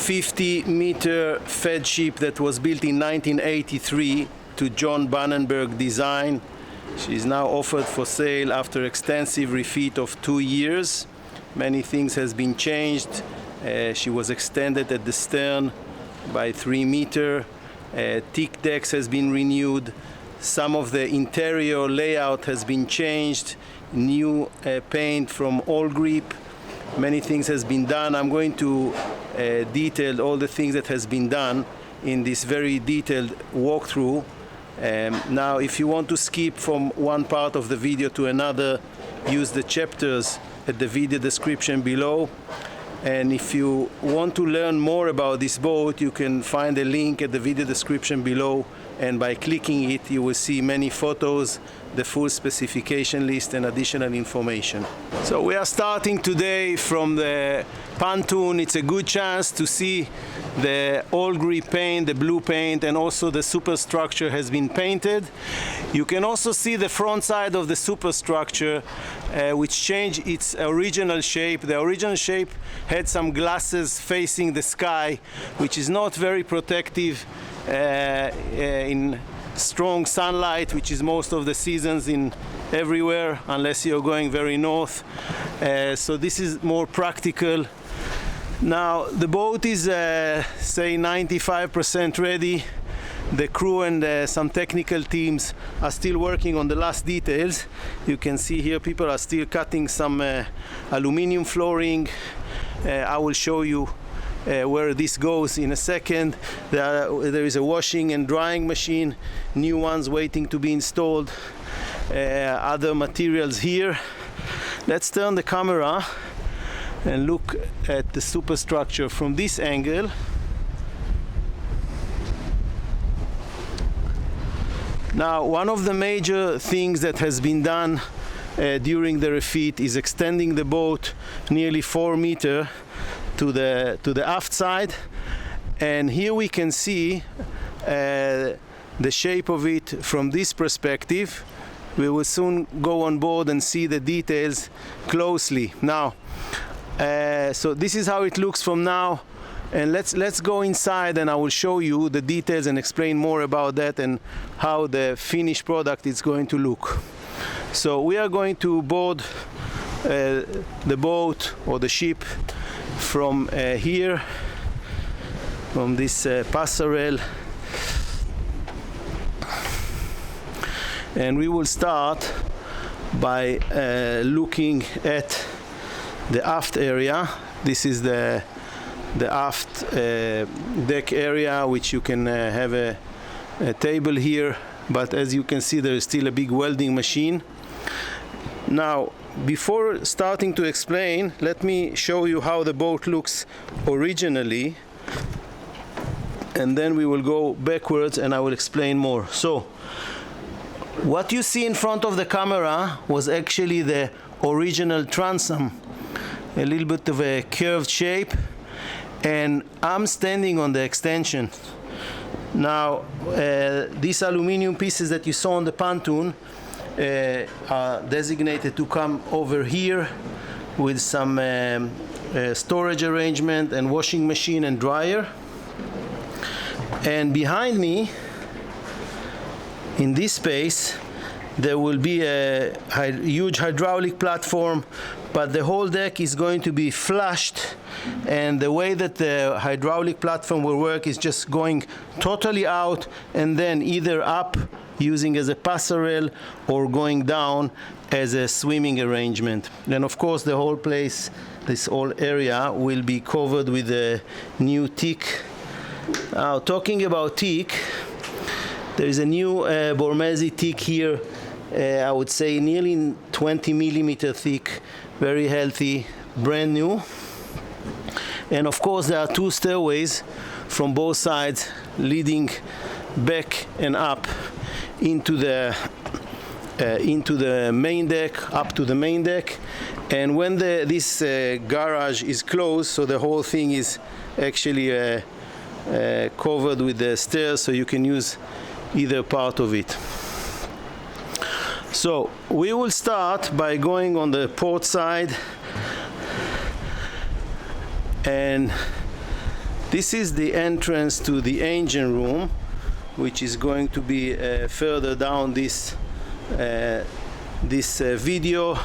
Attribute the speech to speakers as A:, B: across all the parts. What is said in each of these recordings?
A: 50-meter FEADSHIP that was built in 1983 to Jon Bannenberg design. She is now offered for sale after extensive refit of 2 years. Many things has been changed. She was extended at the stern by 3 meters. Teak decks has been renewed. Some of the interior layout has been changed. New paint from all grip. Many things has been done. I'm going to detail all the things that has been done in this very detailed walkthrough. Now, if you want to skip from one part of the video to another, use the chapters at the video description below. And if you want to learn more about this boat, you can find a link at the video description below, and by clicking it you will see many photos, the full specification list and additional information. So we are starting today from the pontoon. It's a good chance to see the all grip paint, the blue paint, and also the superstructure has been painted. You can also see the front side of the superstructure which changed its original shape. The original shape had some glasses facing the sky, which is not very protective in strong sunlight, which is most of the seasons in everywhere unless you're going very north. So this is more practical. Now the boat is say 95% ready. The crew and some technical teams are still working on the last details. You can see here people are still cutting some aluminium flooring. I will show you where this goes in a second. There is a washing and drying machine, new ones waiting to be installed, other materials here. Let's turn the camera and look at the superstructure from this angle. Now, one of the major things that has been done during the refit is extending the boat nearly 4 meters to the aft side, and here we can see the shape of it from this perspective. We will soon go on board and see the details closely. Now, so this is how it looks from now, and let's go inside and I will show you the details and explain more about that and how the finished product is going to look. So we are going to board the boat or the ship from here, from this passerelle, and we will start by looking at the aft area. This is the aft deck area, which you can have a table here, but as you can see there is still a big welding machine. Now, before starting to explain, let me show you how the boat looks originally, and then we will go backwards and I will explain more. So what you see in front of the camera was actually the original transom, a little bit of a curved shape, and I'm standing on the extension. Now these aluminum pieces that you saw on the pontoon are designated to come over here with some storage arrangement and washing machine and dryer. And behind me, in this space, there will be a huge hydraulic platform, but the whole deck is going to be flushed, and the way that the hydraulic platform will work is just going totally out and then either up using as a passerelle or going down as a swimming arrangement. And of course the whole place, this whole area, will be covered with a new teak. Now, talking about teak, there is a new Bormese teak here, I would say nearly 20 millimeter thick, very healthy, brand new. And of course there are 2 stairways from both sides leading back and up into the main deck, up to the main deck. And when this garage is closed, so the whole thing is actually covered with the stairs, so you can use either part of it. So we will start by going on the port side, and This is the entrance to the engine room, which is going to be further down this video.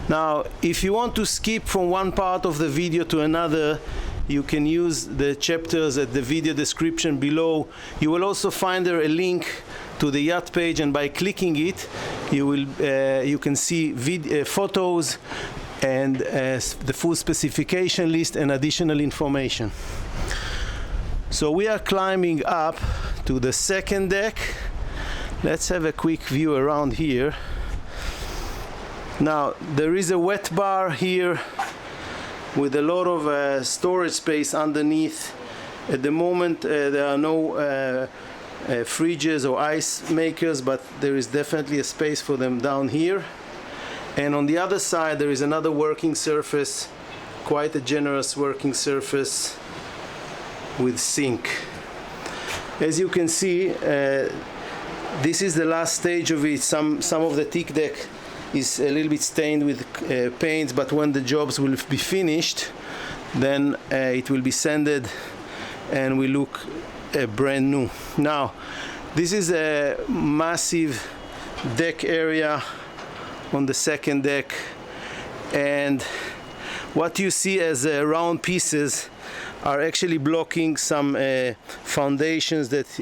A: Now, if you want to skip from one part of the video to another, you can use the chapters at the video description below. You will also find there a link to the yacht page, and by clicking it, you can see photos and the full specification list and additional information. So we are climbing up to the second deck. Let's have a quick view around here. Now, there is a wet bar here with a lot of storage space underneath. At the moment, there are no fridges or ice makers, but there is definitely a space for them down here. And on the other side, there is another working surface, quite a generous working surface with sink. As you can see, this is the last stage of it. Some of the teak deck is a little bit stained with paints, but when the jobs will be finished, then it will be sanded and will look brand new. Now, this is a massive deck area on the second deck, and what you see as round pieces are actually blocking some foundations that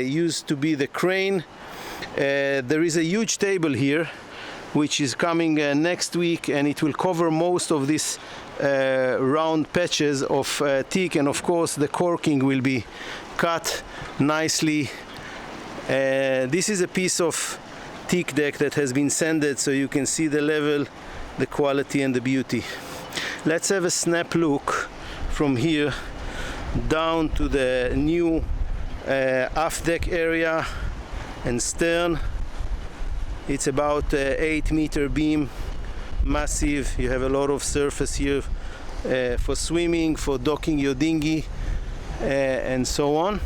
A: used to be the crane. There is a huge table here which is coming next week, and it will cover most of these round patches of teak, and of course the corking will be cut nicely. This is a piece of teak deck that has been sanded, so you can see the level, the quality and the beauty. Let's have a snap look from here down to the new aft deck area and stern. It's about 8-meter beam, massive. You have a lot of surface here for swimming, for docking your dinghy, and so on.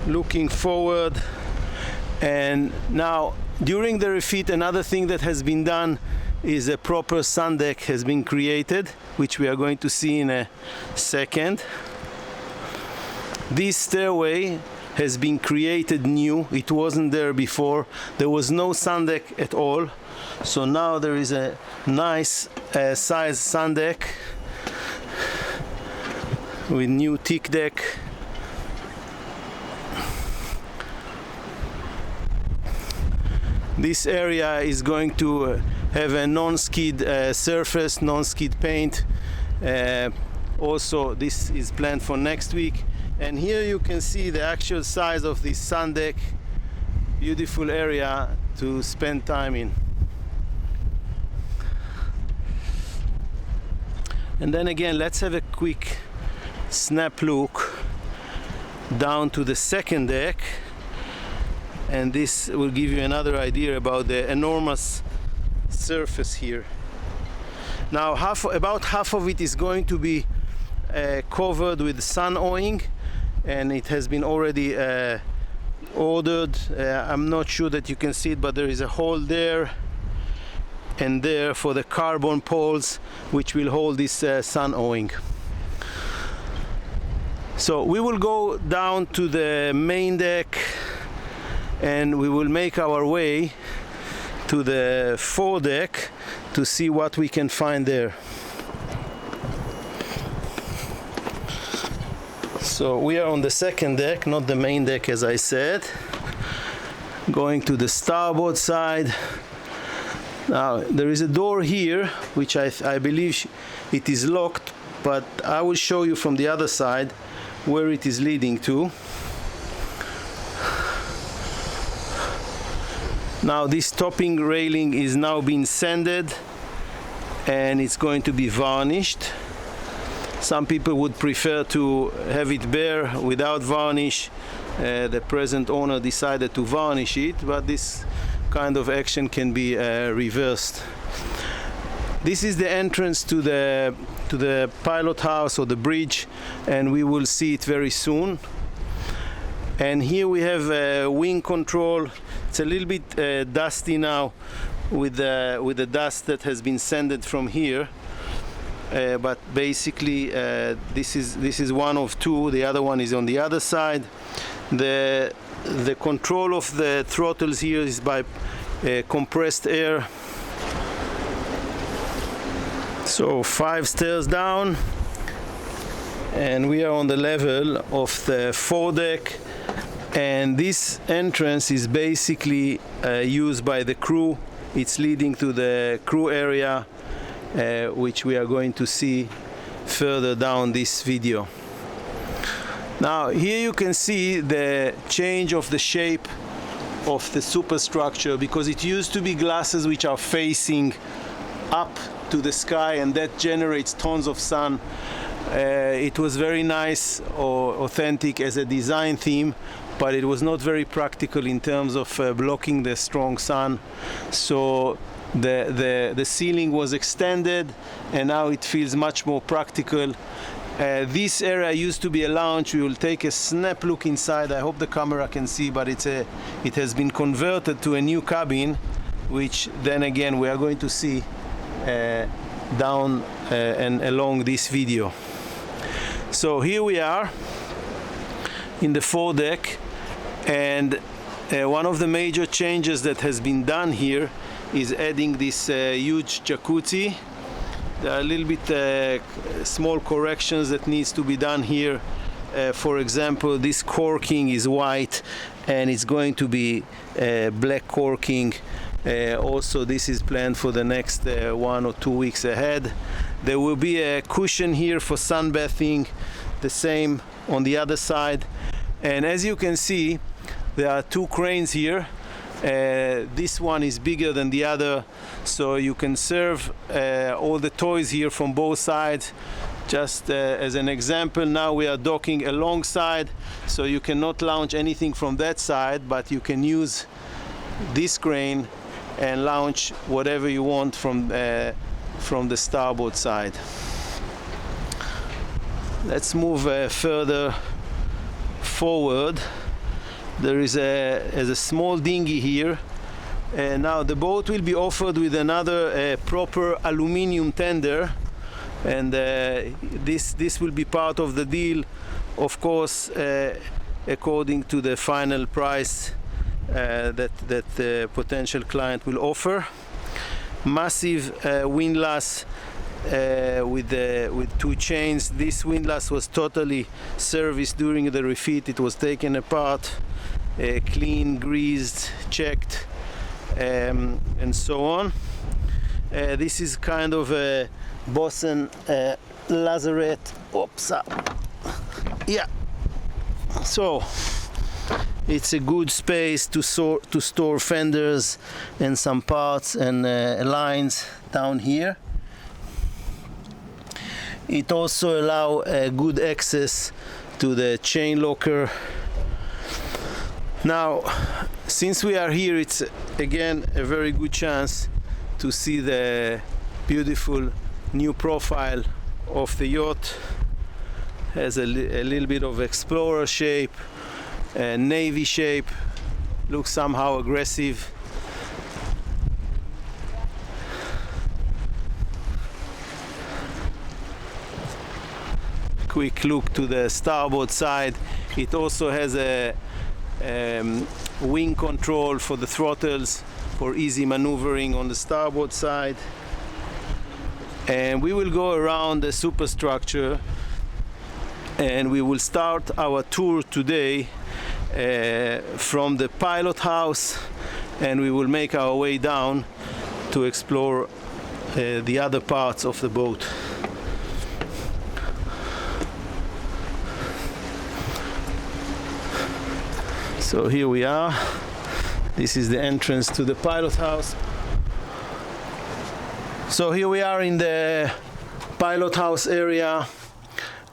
A: Looking forward, and now during the refit, another thing that has been done is a proper sun deck has been created, which we are going to see in a second. This stairway has been created new. It wasn't there before. There was no sun deck at all. So now there is a nice size sun deck with new teak deck. This area is going to have a non-skid surface, non-skid paint. Also, this is planned for next week. And here you can see the actual size of this sun deck. Beautiful area to spend time in. And then again, let's have a quick snap look down to the second deck. And this will give you another idea about the enormous surface here. Now, about half of it is going to be covered with sun awning, and it has been already ordered. I'm not sure that you can see it, but there is a hole there and there for the carbon poles which will hold this sun awning. So we will go down to the main deck and we will make our way to the fore deck to see what we can find there. So we are on the second deck, not the main deck as I said. Going to the starboard side. Now there is a door here which I believe it is locked, but I will show you from the other side where it is leading to. Now this topping railing is now being sanded and it's going to be varnished. Some people would prefer to have it bare without varnish. The present owner decided to varnish it, but this kind of action can be reversed. This is the entrance to the pilot house or the bridge, and we will see it very soon. And here we have wing control. It's a little bit dusty now with the dust that has been sanded from here. but basically this is one of two. The other one is on the other side. The control of the throttles here is by compressed air. So 5 stairs down, and we are on the level of the foredeck, and this entrance is basically used by the crew. It's leading to the crew area, which we are going to see further down this video. Now here you can see the change of the shape of the superstructure, because it used to be glasses which are facing up to the sky, and that generates tons of sun. It was very nice or authentic as a design theme, but it was not very practical in terms of blocking the strong sun. So the ceiling was extended, and now it feels much more practical. This area used to be a lounge. We will take a snap look inside. I hope the camera can see, but it has been converted to a new cabin, which then again we are going to see down and along this video. So here we are in the foredeck, and one of the major changes that has been done here is adding this huge jacuzzi. There are a little bit small corrections that needs to be done here. For example, this corking is white and it's going to be black corking. Also, this is planned for the next 1 or 2 weeks ahead. There will be a cushion here for sunbathing, the same on the other side. And as you can see, there are 2 cranes here. This one is bigger than the other, so you can serve all the toys here from both sides. Just as an example, now we are docking alongside, so you cannot launch anything from that side, but you can use this crane and launch whatever you want from the starboard side. Let's move further forward. There is a small dinghy here. Now the boat will be offered with another proper aluminium tender, and this will be part of the deal, of course, according to the final price that the potential client will offer. Massive windlass with 2 chains. This windlass was totally serviced during the refit. It was taken apart, clean, greased, checked, and so on. This is kind of a bosun lazarette. Oops. Yeah. So it's a good space to store fenders and some parts and lines down here. It also allows good access to the chain locker. Now, since we are here, it's again a very good chance to see the beautiful new profile of the yacht. Has a little bit of explorer shape, navy shape, looks somehow aggressive. Quick look to the starboard side. It also has a wing control for the throttles for easy maneuvering on the starboard side. And we will go around the superstructure, and we will start our tour today from the pilot house, and we will make our way down to explore the other parts of the boat. So here we are. This is the entrance to the pilot house. So here we are in the pilot house area.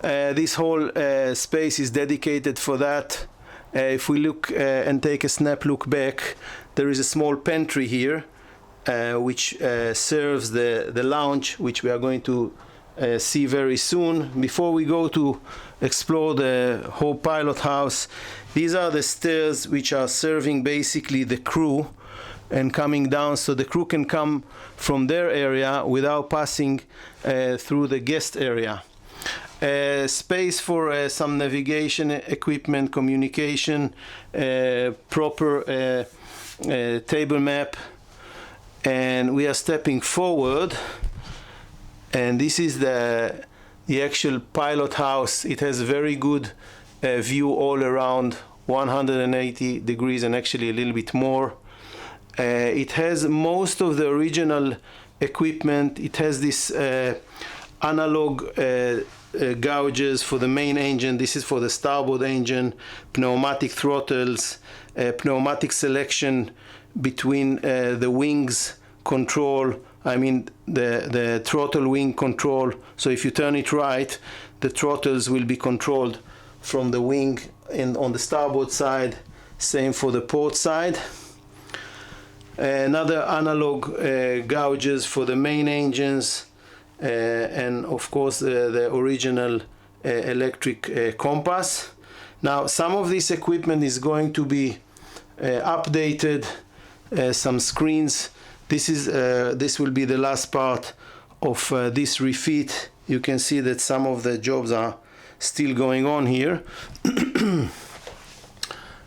A: This whole space is dedicated for that. If we look and take a snap look back, there is a small pantry here which serves the lounge, which we are going to see very soon. Before we go to explore the whole pilot house, these are the stairs which are serving basically the crew and coming down, so the crew can come from their area without passing through the guest area. Space for some navigation equipment, communication, proper table map. And we are stepping forward, and this is the actual pilot house. It has very good view all around, 180 degrees, and actually a little bit more. It has most of the original equipment. It has this analog gauges for the main engine. This is for the starboard engine, pneumatic throttles, pneumatic selection between the wings control, the throttle wing control. So if you turn it right, the throttles will be controlled from the wing and on the starboard side. Same for the port side. Another analog gauges for the main engines, and of course the original electric compass. Now some of this equipment is going to be updated. Some screens. This will be the last part of this refit. You can see that some of the jobs are still going on here.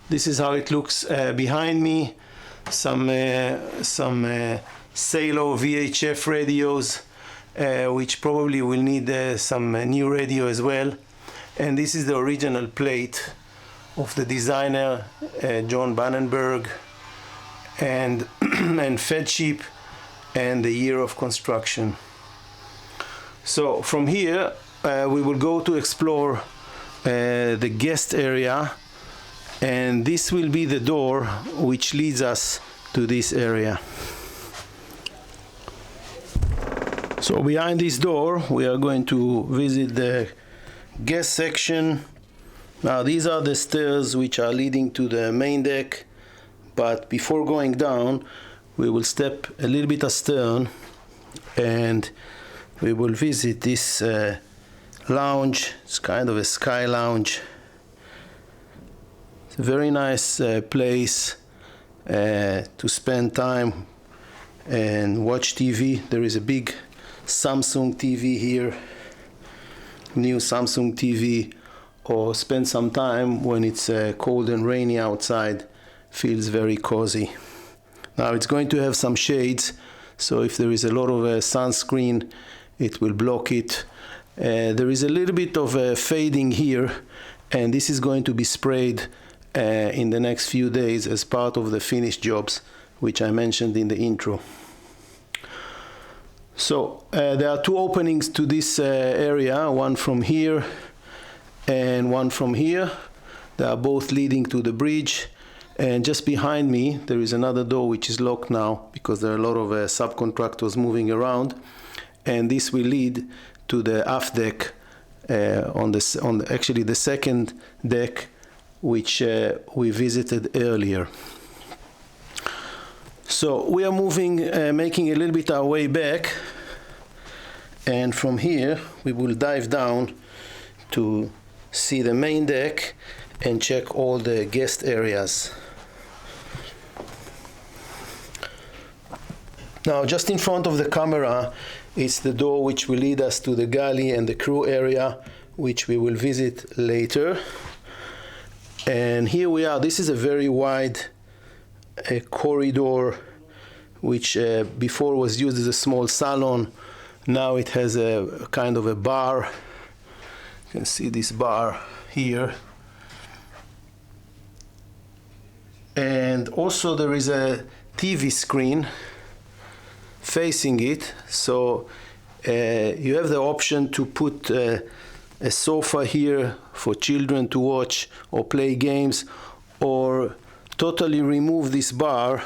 A: This is how it looks behind me. Some Salo VHF radios, which probably will need some new radio as well. And this is the original plate of the designer Jon Bannenberg, and FEADSHIP and the year of construction. So from here we will go to explore the guest area, and this will be the door which leads us to this area. So behind this door we are going to visit the guest section. Now these are the stairs which are leading to the main deck. But before going down, we will step a little bit astern, and we will visit this lounge. It's kind of a sky lounge. It's a very nice place to spend time and watch TV. There is a big Samsung TV here, new Samsung TV, or spend some time when it's cold and rainy outside. Feels very cozy. Now it's going to have some shades, so if there is a lot of sunscreen, it will block it. There is a little bit of fading here, and this is going to be sprayed in the next few days as part of the finished jobs, which I mentioned in the intro. So there are two openings to this area, one from here and one from here. They are both leading to the bridge. And just behind me, there is another door which is locked now because there are a lot of subcontractors moving around. And this will lead to the aft deck, actually the second deck, which we visited earlier. So we are moving, making a little bit our way back. And from here, we will dive down to see the main deck and check all the guest areas. Now, just in front of the camera is the door which will lead us to the galley and the crew area, which we will visit later. And here we are. This is a very wide corridor, which before was used as a small salon. Now it has a kind of a bar. You can see this bar here. And also there is a TV screen facing it, so you have the option to put a sofa here for children to watch or play games, or totally remove this bar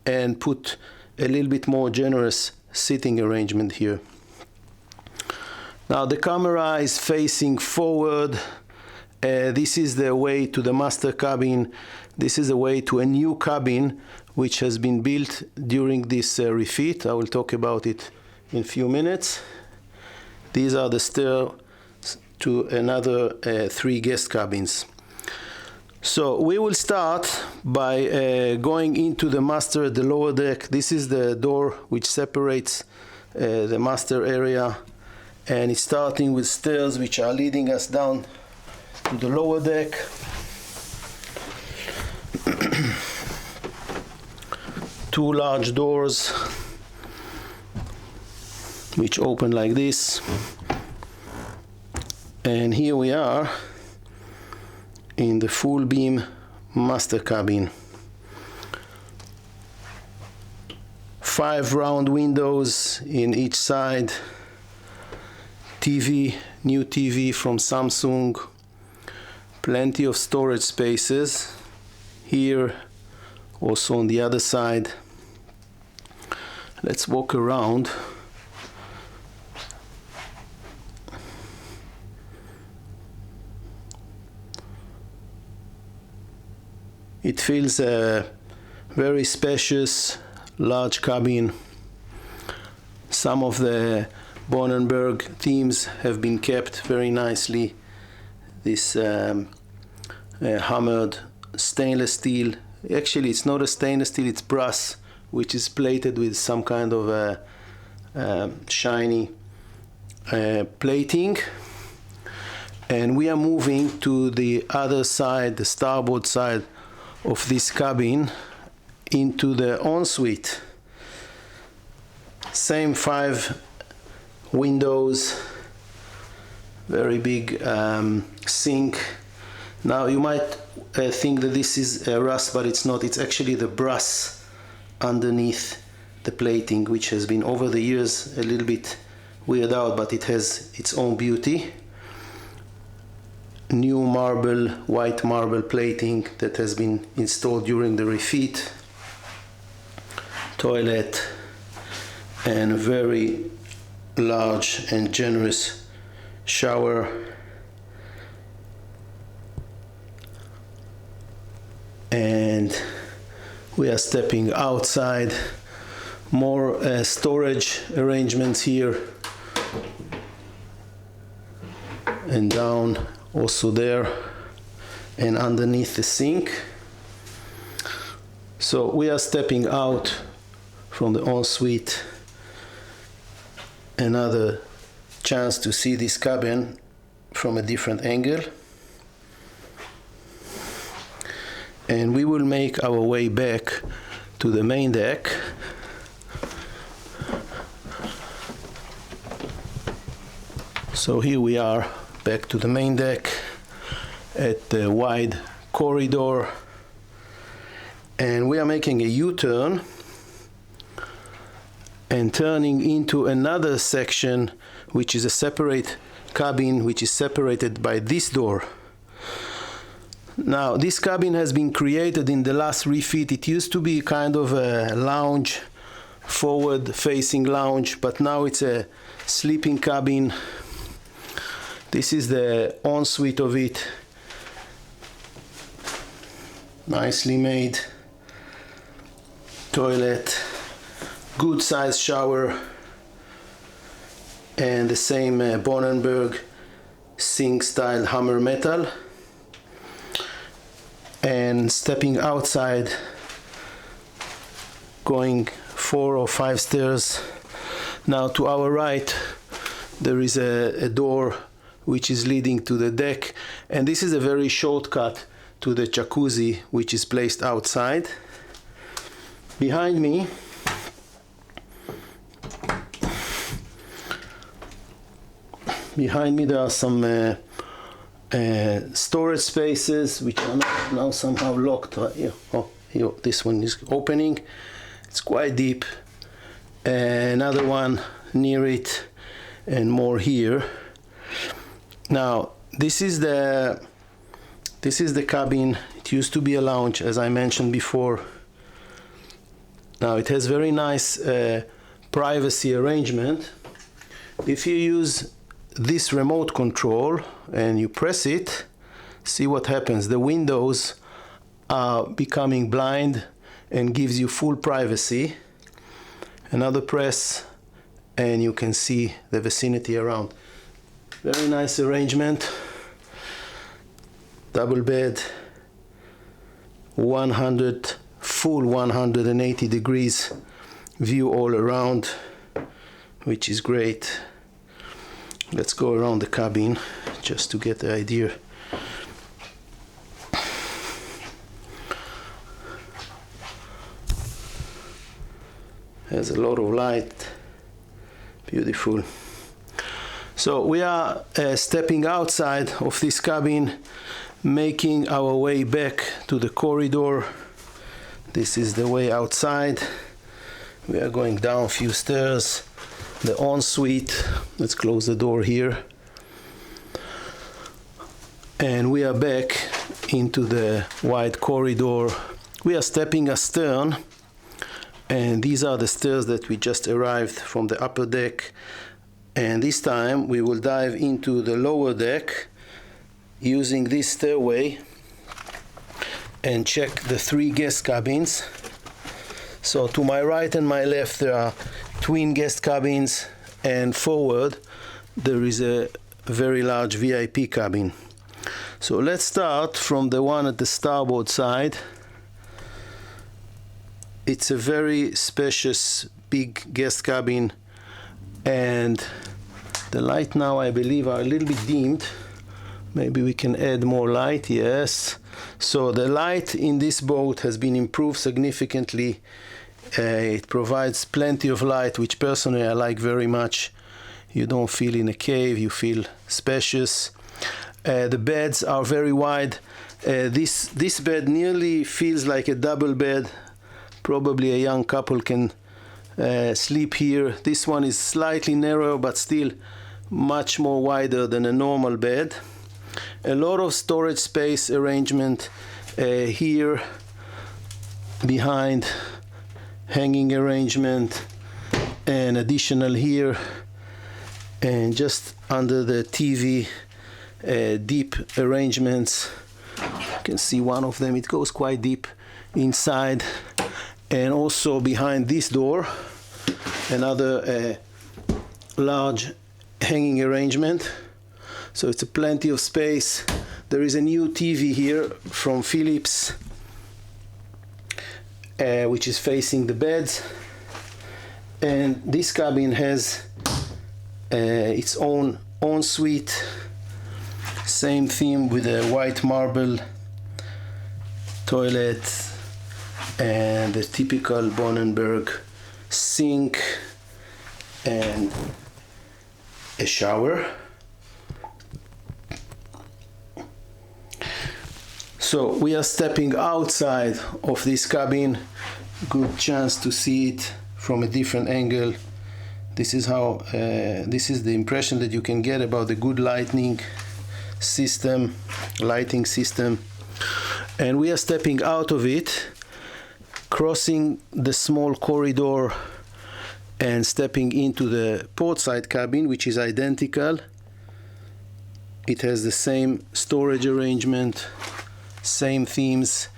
A: and put a little bit more generous sitting arrangement here. Now the camera is facing forward. This is the way to the master cabin. This is the way to a new cabin which has been built during this refit. I will talk about it in a few minutes. These are the stairs to another 3 guest cabins. So we will start by going into the master, the lower deck. This is the door which separates the master area, and it's starting with stairs which are leading us down to the lower deck. Two large doors which open like this, and here we are in the full beam master cabin. 5 round windows in each side, TV, new TV from Samsung, plenty of storage spaces here, also on the other side. Let's walk around. It feels a very spacious, large cabin. Some of the Bannenberg themes have been kept very nicely. This hammered stainless steel. Actually, it's not a stainless steel, it's brass, which is plated with some kind of shiny plating. And we are moving to the other side, the starboard side of this cabin, into the ensuite. Same 5 windows, very big sink. Now you might think that this is rust, but it's not. It's actually the brass underneath the plating, which has been over the years a little bit weird out, but it has its own beauty. New marble, white marble plating that has been installed during the refit. Toilet, and a very large and generous shower. And we are stepping outside. More storage arrangements here, and down also there, and underneath the sink. So we are stepping out from the ensuite. Another chance to see this cabin from a different angle. And we will make our way back to the main deck. So here we are back to the main deck at the wide corridor, and we are making a U-turn and turning into another section, which is a separate cabin, which is separated by this door. Now, this cabin has been created in the last refit. It used to be kind of a lounge, forward-facing lounge, but now it's a sleeping cabin. This is the ensuite of it. Nicely made. Toilet, good size shower, and the same Bannenberg sink style hammer metal. And stepping outside, going 4 or 5 stairs. Now to our right there is a door which is leading to the deck, and this is a very shortcut to the jacuzzi, which is placed outside. Behind me there are some storage spaces which are now somehow locked. Here, this one is opening. It's quite deep. Another one near it, and more here. Now this is the cabin. It used to be a lounge, as I mentioned before. Now it has very nice privacy arrangement. If you use this remote control and you press it, see what happens. The windows are becoming blind and gives you full privacy. Another press and you can see the vicinity around. Very nice arrangement. Double bed, full 180 degrees view all around, which is great. Let's go around the cabin just to get the idea. Has a lot of light, beautiful. So we are stepping outside of this cabin, making our way back to the corridor. This is the way outside. We are going down a few stairs, the ensuite. Let's close the door here. And we are back into the wide corridor. We are stepping astern, and these are the stairs that we just arrived from the upper deck. And this time we will dive into the lower deck using this stairway and check the 3 guest cabins. So to my right and my left there are twin guest cabins, and forward there is a very large VIP cabin. So let's start from the one at the starboard side. It's a very spacious big guest cabin, and the light now I believe are a little bit dimmed. Maybe we can add more light. Yes. So the light in this boat has been improved significantly. It provides plenty of light, which personally I like very much. You don't feel in a cave, you feel spacious. The beds are very wide. This bed nearly feels like a double bed. Probably a young couple can sleep here. This one is slightly narrower, but still much more wider than a normal bed. A lot of storage space arrangement here, behind, hanging arrangement, and additional here, and just under the TV, deep arrangements. You can see one of them, it goes quite deep inside. And also behind this door, another large hanging arrangement. So it's a plenty of space. There is a new TV here from Philips, which is facing the beds. And this cabin has its own ensuite. Same theme with a white marble toilet and the typical Bannenberg sink and a shower. So we are stepping outside of this cabin. Good chance to see it from a different angle. This is how this is the impression that you can get about the good lighting system. And we are stepping out of it, crossing the small corridor and stepping into the portside cabin, which is identical. It has the same storage arrangement, same themes.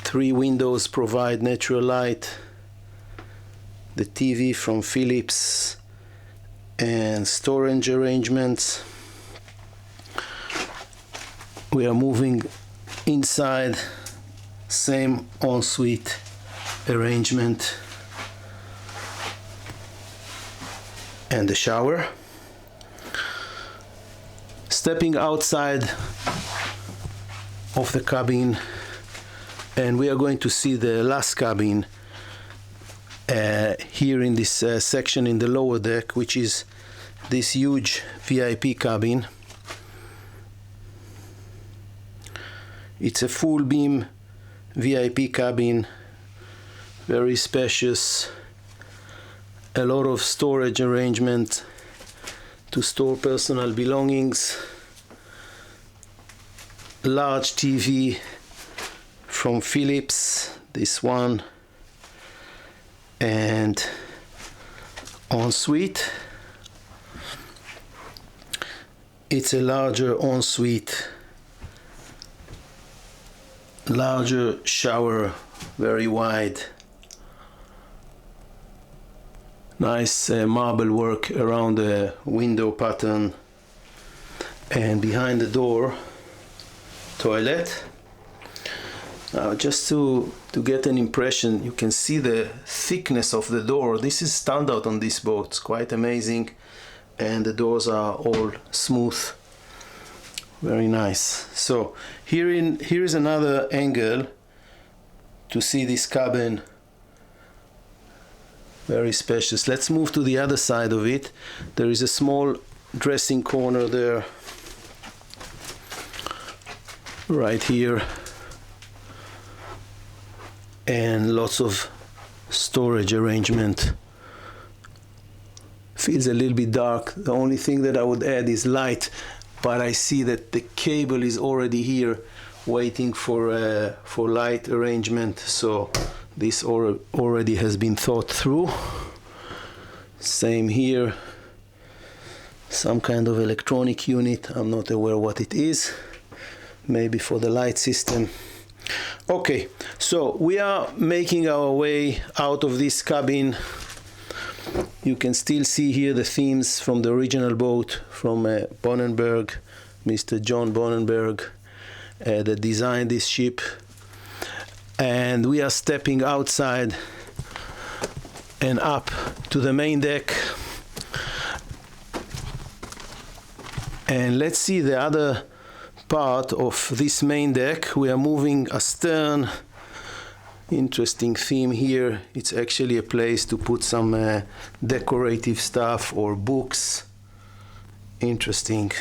A: 3 windows provide natural light. The TV from Philips and storage arrangements. We are moving inside, same ensuite arrangement and the shower. Stepping outside of the cabin, and we are going to see the last cabin here in this section in the lower deck, which is this huge VIP cabin. It's a full beam VIP cabin, very spacious, a lot of storage arrangement to store personal belongings, large TV from Philips, this one, and ensuite. It's a larger ensuite, larger shower, very wide. Nice marble work around the window pattern, and behind the door, toilet. Now, just to get an impression, you can see the thickness of the door. This is standard on this boat. It's quite amazing, and the doors are all smooth. Very nice. So here is another angle to see this cabin. Very spacious. Let's move to the other side of it. There is a small dressing corner there, right here, and lots of storage arrangement. Feels a little bit dark. The only thing that I would add is light, but I see that the cable is already here waiting for light arrangement, so this already has been thought through. Same here, some kind of electronic unit. I'm not aware what it is, maybe for the light system. Okay, so we are making our way out of this cabin. You can still see here the themes from the original boat, from Bannenberg, Mr. Jon Bannenberg, that designed this ship. And we are stepping outside and up to the main deck. And let's see the other part of this main deck. We are moving astern. Interesting theme here. It's actually a place to put some decorative stuff or books. Interesting.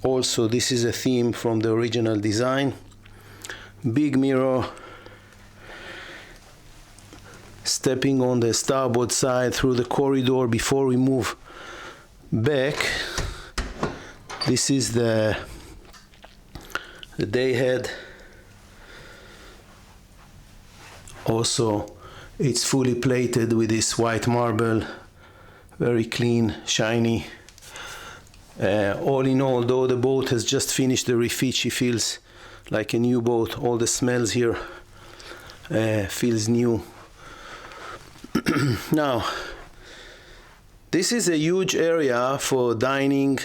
A: Also, this is a theme from the original design. Big mirror. Stepping on the starboard side through the corridor before we move back. This is the day head. Also, it's fully plated with this white marble, very clean, shiny. All in all, though the boat has just finished the refit, she feels like a new boat. All the smells here feels new. Now, this is a huge area for dining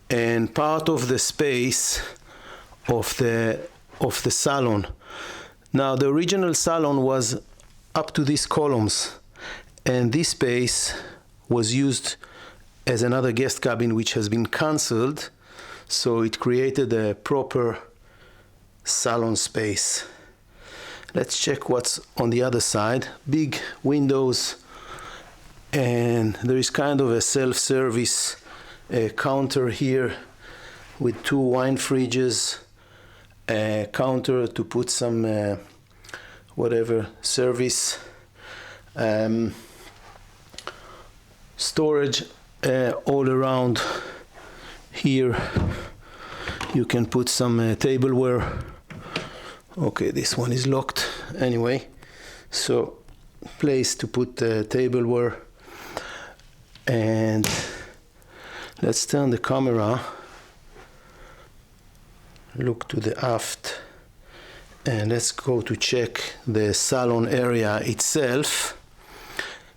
A: and part of the space of the salon. Now, the original salon was up to these columns, and this space was used as another guest cabin, which has been cancelled, so it created a proper salon space. Let's check what's on the other side. Big windows, and there is kind of a self-service counter here with two wine fridges, a counter to put some whatever service, storage all around here. You can put some tableware. Okay, this one is locked anyway, so place to put tableware. And let's turn the camera, look to the aft, and let's go to check the salon area itself.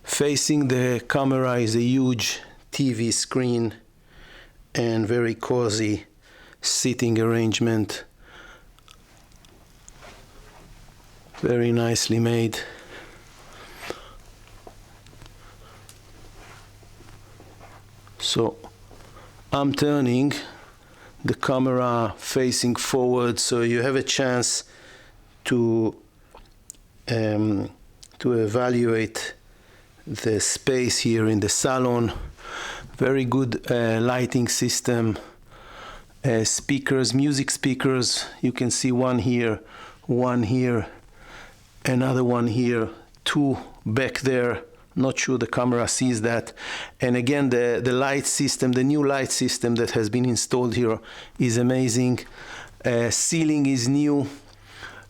A: Facing the camera is a huge TV screen and very cozy seating arrangement. Very nicely made. So I'm turning the camera facing forward, so you have a chance to evaluate the space here in the salon. Very good lighting system. Speakers, music speakers. You can see one here, another one here, two back there. Not sure the camera sees that. And again, the light system, the new light system that has been installed here is amazing. Ceiling is new.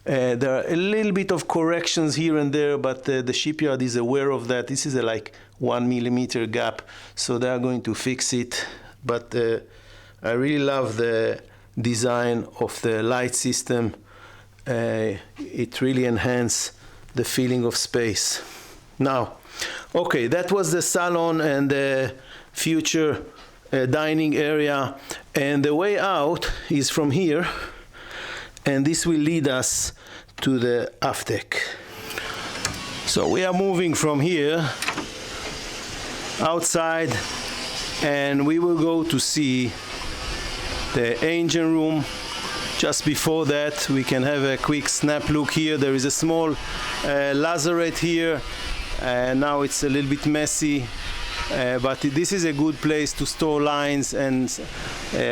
A: There are a little bit of corrections here and there, but the shipyard is aware of that. This is a like 1 millimeter gap, so they are going to fix it. But I really love the design of the light system. It really enhances the feeling of space. Now, okay, that was the salon and the future dining area, and the way out is from here. and this will lead us to the aft deck. So we are moving from here outside, and we will go to see the engine room. Just before that, we can have a quick snap look here. There is a small lazarette here, and now it's a little bit messy, but this is a good place to store lines and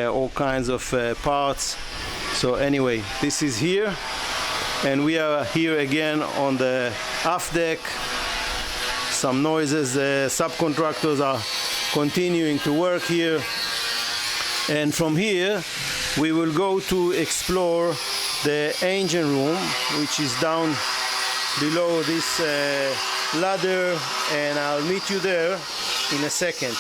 A: all kinds of parts. So anyway, this is here, and we are here again on the aft deck. Some noises, subcontractors are continuing to work here, and from here we will go to explore the engine room, which is down below this ladder, and I'll meet you there in a second.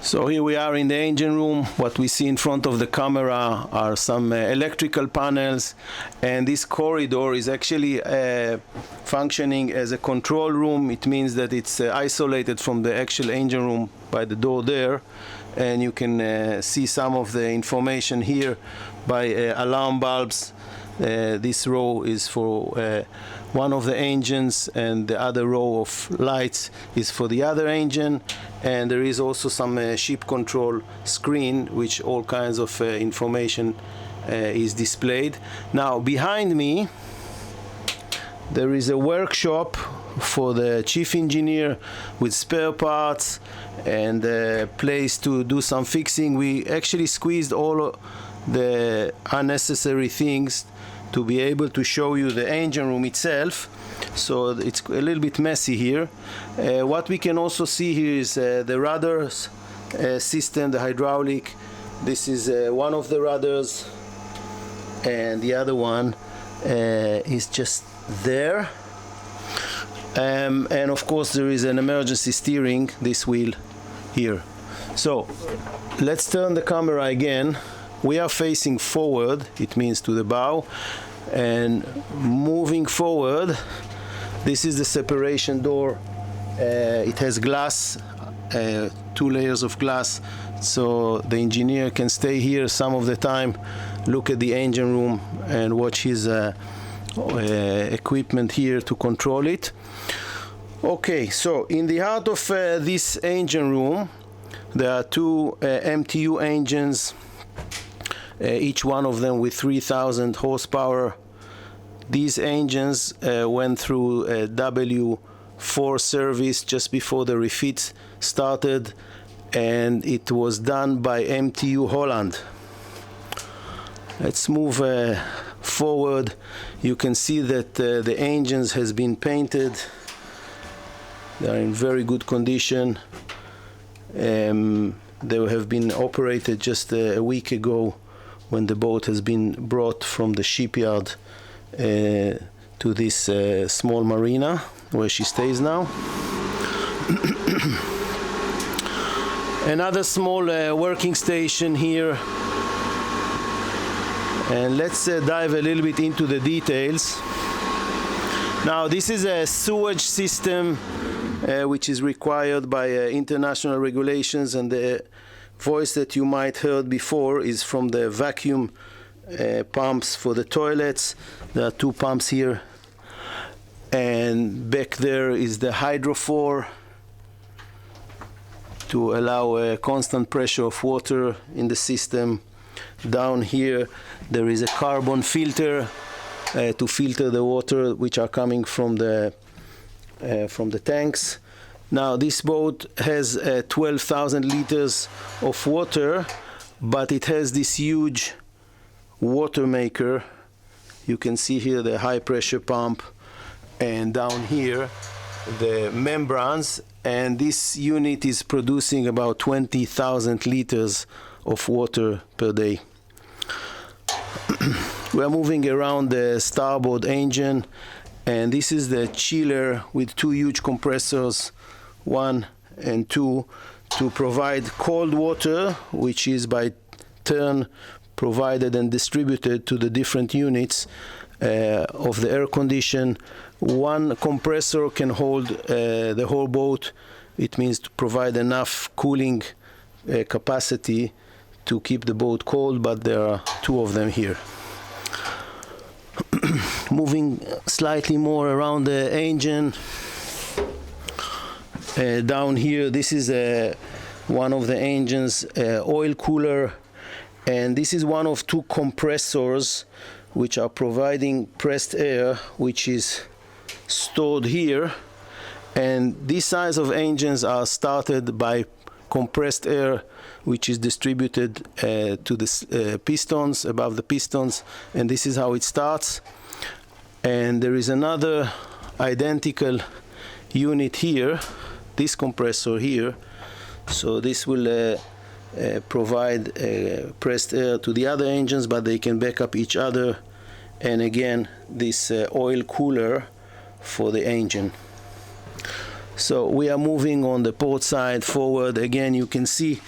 A: So here we are in the engine room. What we see in front of the camera are some electrical panels, and this corridor is actually functioning as a control room. It means that it's isolated from the actual engine room by the door there, and you can see some of the information here by alarm bulbs. This row is for one of the engines, and the other row of lights is for the other engine, and there is also some ship control screen which all kinds of information is displayed. Now behind me there is a workshop for the chief engineer with spare parts and a place to do some fixing. We actually squeezed all the unnecessary things to be able to show you the engine room itself, so it's a little bit messy here. What we can also see here is the rudder system, the hydraulic. This is one of the rudders, and the other one is just there. And of course there is an emergency steering, this wheel here. So let's turn the camera again. We are facing forward, it means to the bow, and moving forward. This is the separation door. It has glass, 2 layers of glass, so the engineer can stay here some of the time, look at the engine room and watch his equipment here to control it. Okay, so in the heart of this engine room there are 2 MTU engines, each one of them with 3,000 horsepower. These engines went through a W4 service just before the refit started, and it was done by MTU Holland. Let's move forward. You can see that the engines has been painted. They are in very good condition. They have been operated just a week ago when the boat has been brought from the shipyard to this small marina where she stays now. Another small working station here, and let's dive a little bit into the details. Now this is a sewage system which is required by international regulations, and the voice that you might heard before is from the vacuum pumps for the toilets. There are 2 pumps here, and back there is the hydrophore to allow a constant pressure of water in the system. Down here there is a carbon filter to filter the water which are coming from the tanks. Now this boat has 12,000 liters of water, but it has this huge water maker. You can see here the high pressure pump, and down here the membranes, and this unit is producing about 20,000 liters of water per day. We are moving around the starboard engine, and this is the chiller with 2 huge compressors, 1 and 2, to provide cold water, which is by turn provided and distributed to the different units of the air condition. 1 compressor can hold the whole boat. It means to provide enough cooling capacity to keep the boat cold, but there are 2 of them here. Moving slightly more around the engine. Down here, this is one of the engine's oil cooler, and this is one of two compressors which are providing pressed air, which is stored here. And these size of engines are started by compressed air, which is distributed to the pistons, above the pistons, and this is how it starts. And there is another identical unit here, this compressor here. So this will provide pressed air to the other engines, but they can back up each other. And again, this oil cooler for the engine. So we are moving on the port side forward. Again, you can see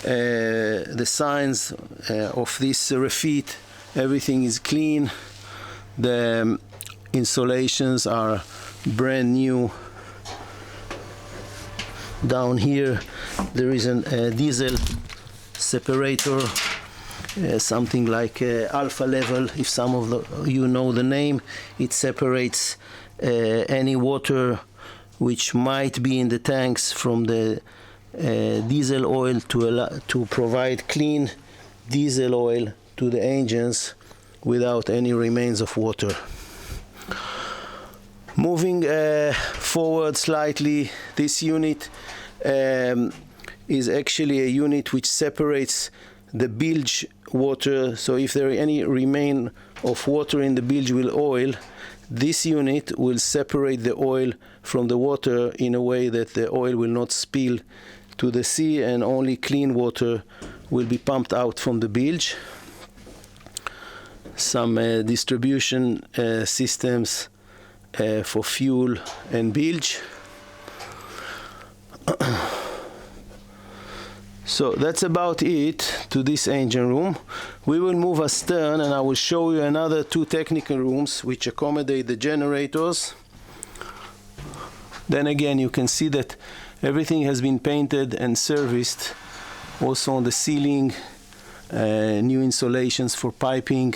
A: the signs of this REFIT. Everything is clean. The insulations are brand new. Down here there is a diesel separator, something like alpha level, if some of you know the name. It separates any water which might be in the tanks from the diesel oil to provide clean diesel oil to the engines without any remains of water. Moving forward slightly, this unit is actually a unit which separates the bilge water. So if there are any remain of water in the bilge with oil, this unit will separate the oil from the water in a way that the oil will not spill to the sea, and only clean water will be pumped out from the bilge. Some distribution systems for fuel and bilge. So that's about it to this engine room. We will move astern and I will show you another two technical rooms which accommodate the generators. Then again, you can see that everything has been painted and serviced. Also on the ceiling, new insulations for piping.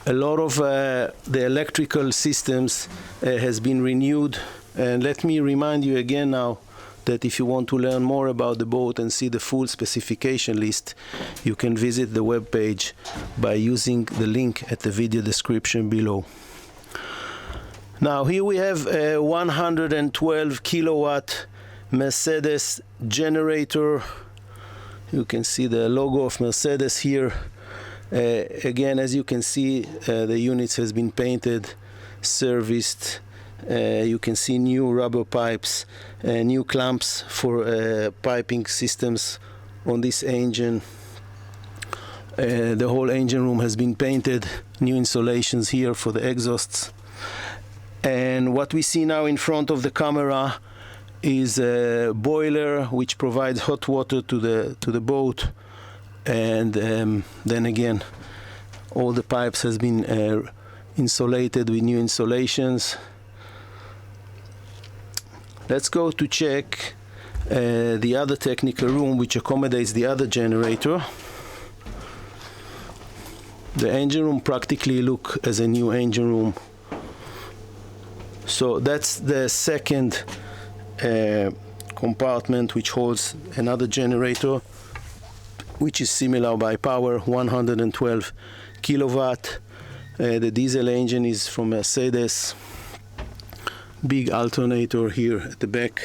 A: A lot of the electrical systems has been renewed. And let me remind you again now that if you want to learn more about the boat and see the full specification list, you can visit the webpage by using the link at the video description below. Now here we have a 112 kilowatt Mercedes generator. You can see the logo of Mercedes here. Again, as you can see, the units has been painted, serviced. You can see new rubber pipes, new clamps for piping systems on this engine. The whole engine room has been painted, new insulations here for the exhausts. And what we see now in front of the camera is a boiler which provides hot water to the boat. And then again, all the pipes has been insulated with new insulations. Let's go to check the other technical room which accommodates the other generator. The engine room practically looks as a new engine room. So that's the second compartment which holds another generator which is similar by power, 112 kilowatt. The diesel engine is from Mercedes. Big alternator here at the back.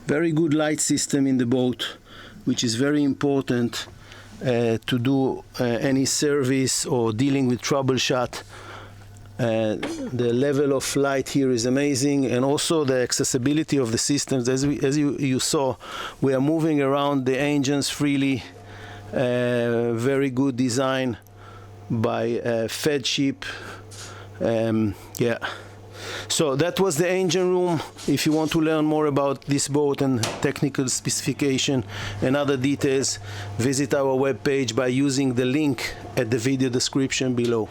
A: Very good light system in the boat, which is very important to do any service or dealing with troubleshoot. The level of light here is amazing, and also the accessibility of the systems. As you saw, we are moving around the engines freely. Very good design by FEADSHIP. Yeah. So that was the engine room. If you want to learn more about this boat and technical specification and other details, visit our webpage by using the link at the video description below.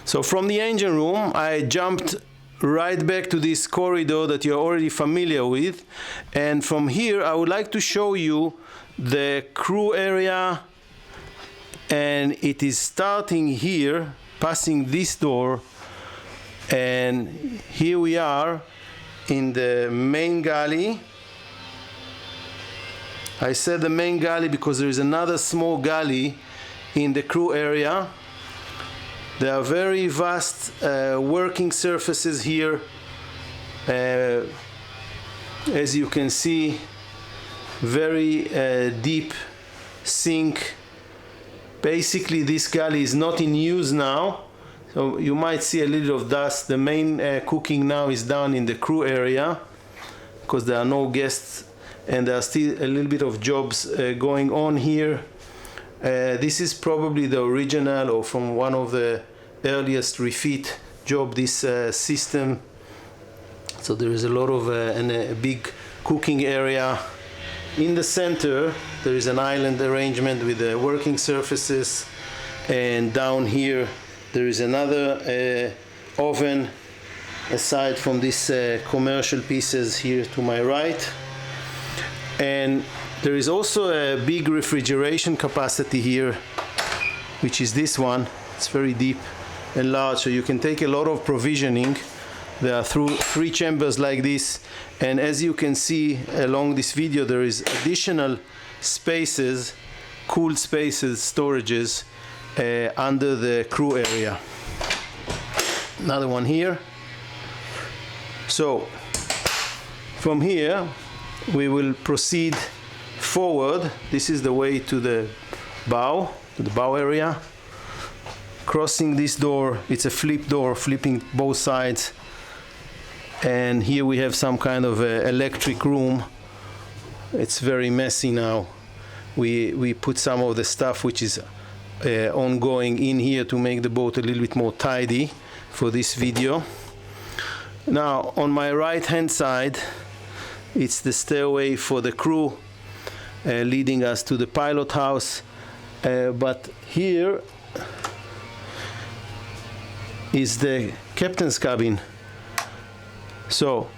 A: So from the engine room, I jumped right back to this corridor that you're already familiar with. And from here, I would like to show you the crew area and it is starting here, passing this door, and here we are in the main galley. I said the main galley because there is another small galley in the crew area. There are very vast working surfaces here. As you can see, very deep sink. Basically, this galley is not in use now, so you might see a little of dust. The main cooking now is done in the crew area because there are no guests and there are still a little bit of jobs going on here. This is probably the original or from one of the earliest refit job, this system. So there is a lot of a big cooking area. In the center there is an island arrangement with the working surfaces, and down here there is another oven aside from these commercial pieces here to my right. And there is also a big refrigeration capacity here, which is this one. It's very deep and large, so you can take a lot of provisioning. There are three chambers like this, and as you can see along this video, there is additional spaces, cool spaces, storages under the crew area. Another one here. So from here we will proceed forward. This is the way to the bow area. Crossing this door, it's a flip door, flipping both sides. And here we have some kind of electric room. It's very messy now. We put some of the stuff which is ongoing in here to make the boat a little bit more tidy for this video. Now on my right hand side, it's the stairway for the crew leading us to the pilot house. But here is the captain's cabin. So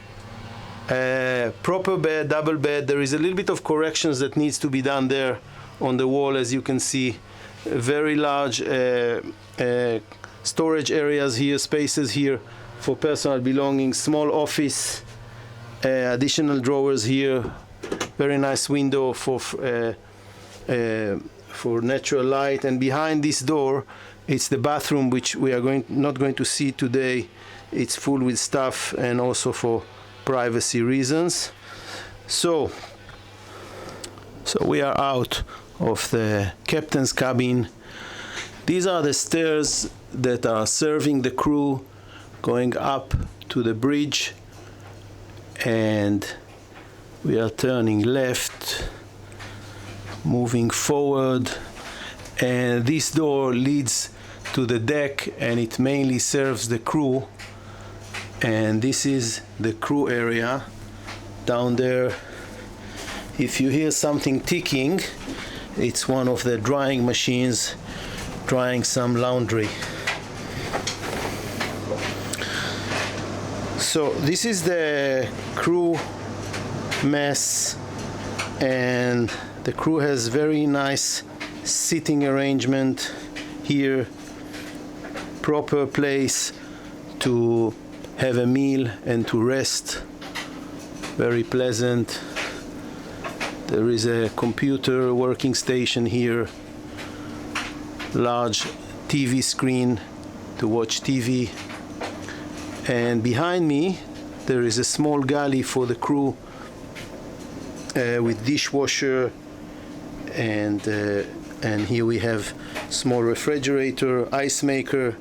A: proper bed, double bed. There is a little bit of corrections that needs to be done there on the wall, as you can see. Very large storage areas here, spaces here for personal belongings, small office, additional drawers here, very nice window for natural light. And behind this door, it's the bathroom, which we are not going to see today. It's full with stuff and also for privacy reasons. So we are out of the captain's cabin. These are the stairs that are serving the crew going up to the bridge, and we are turning left, moving forward, and this door leads to the deck, and it mainly serves the crew. And this is the crew area down there. If you hear something ticking, it's one of the drying machines drying some laundry. So this is the crew mess, and the crew has very nice sitting arrangement here, proper place to have a meal and to rest. Very pleasant. There is a computer working station here, large TV screen to watch TV, and behind me there is a small galley for the crew with dishwasher, and here we have small refrigerator, ice maker,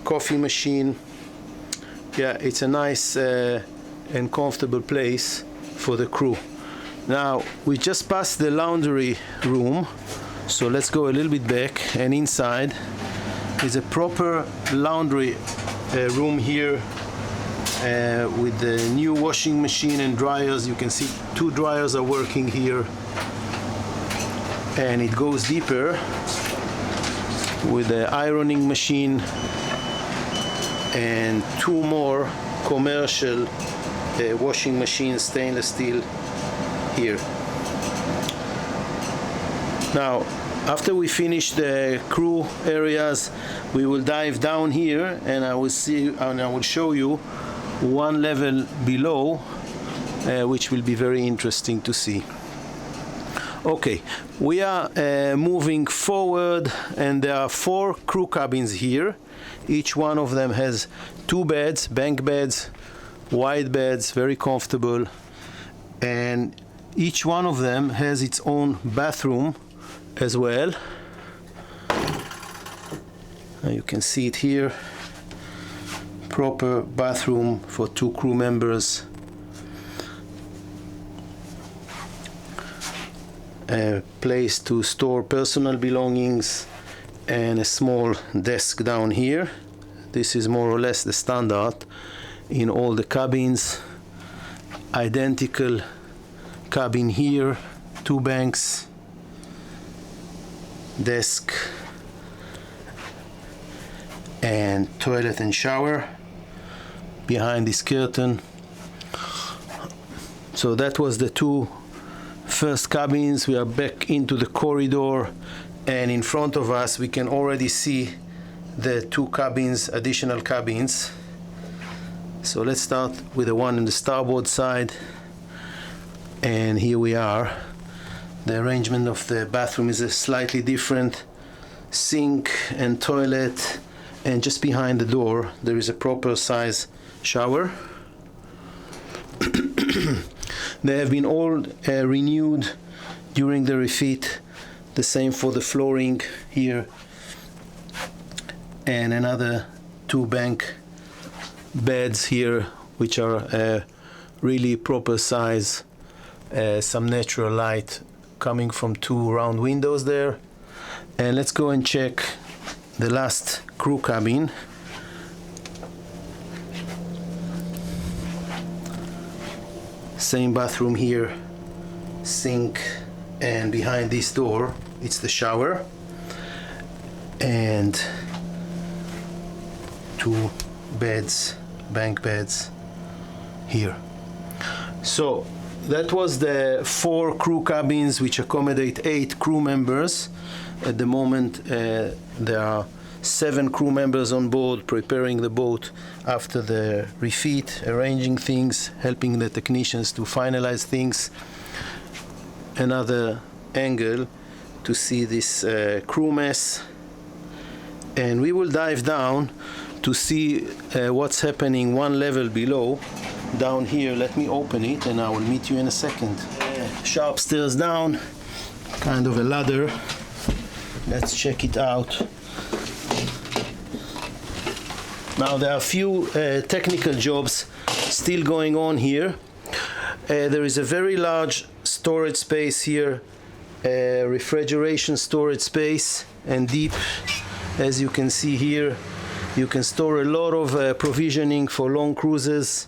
A: coffee machine. Yeah, it's a nice and comfortable place for the crew. Now we just passed the laundry room, so let's go a little bit back, and inside is a proper laundry room here with the new washing machine and dryers. You can see 2 dryers are working here, and it goes deeper with the ironing machine and 2 more commercial washing machines, stainless steel here. Now, after we finish the crew areas, we will dive down here, and I will show you one level below, which will be very interesting to see. Okay, we are moving forward, and there are 4 crew cabins here. Each one of them has 2 beds, bunk beds, wide beds, very comfortable, and each one of them has its own bathroom as well. You can see it here, proper bathroom for 2 crew members. A place to store personal belongings and a small desk down here. This is more or less the standard in all the cabins. Identical cabin here, 2 banks, desk, and toilet and shower behind this curtain. So that was the 2 first cabins. We are back into the corridor, and in front of us we can already see the 2 cabins, additional cabins. So let's start with the one on the starboard side, and here we are. The arrangement of the bathroom is slightly different. Sink and toilet, and just behind the door there is a proper size shower. They have been all renewed during the refit. The same for the flooring here, and another 2 bunk beds here, which are really proper size. Some natural light coming from 2 round windows there. And let's go and check the last crew cabin. Same bathroom here, sink, and behind this door it's the shower, and 2 beds, bunk beds here. So that was the 4 crew cabins, which accommodate 8 crew members. At the moment there are 7 crew members on board, preparing the boat after the refit, arranging things, helping the technicians to finalize things. Another angle to see this crew mess, and we will dive down to see what's happening 1 level below. Down here, let me open it and I will meet you in a second. Sharp stairs down, kind of a ladder. Let's check it out. Now there are a few technical jobs still going on here. There is a very large storage space here, refrigeration storage space, and deep, as you can see here. You can store a lot of provisioning for long cruises.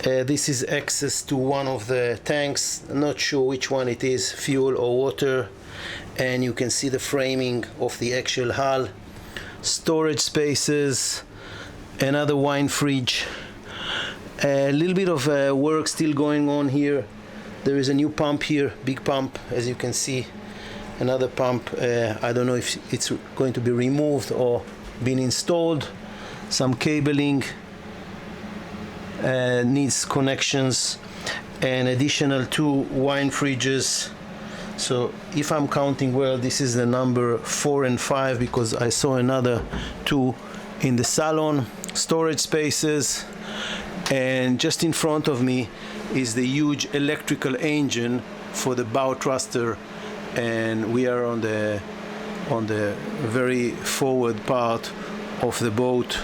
A: This is access to one of the tanks, not sure which one it is, fuel or water, and you can see the framing of the actual hull. Storage spaces, another wine fridge. A little bit of work still going on here. There is a new pump here, big pump, as you can see. Another pump, I don't know if it's going to be removed or been installed. Some cabling needs connections, and additional 2 wine fridges. So if I'm counting well, this is the number 4 and 5, because I saw another 2 in the salon. Storage spaces, and just in front of me is the huge electrical engine for the bow thruster, and we are on the very forward part of the boat.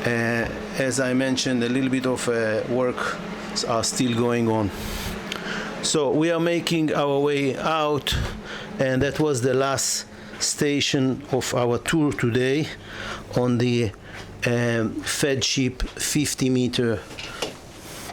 A: As I mentioned, a little bit of work are still going on. So we are making our way out, and that was the last station of our tour today on the FEADSHIP 50-meter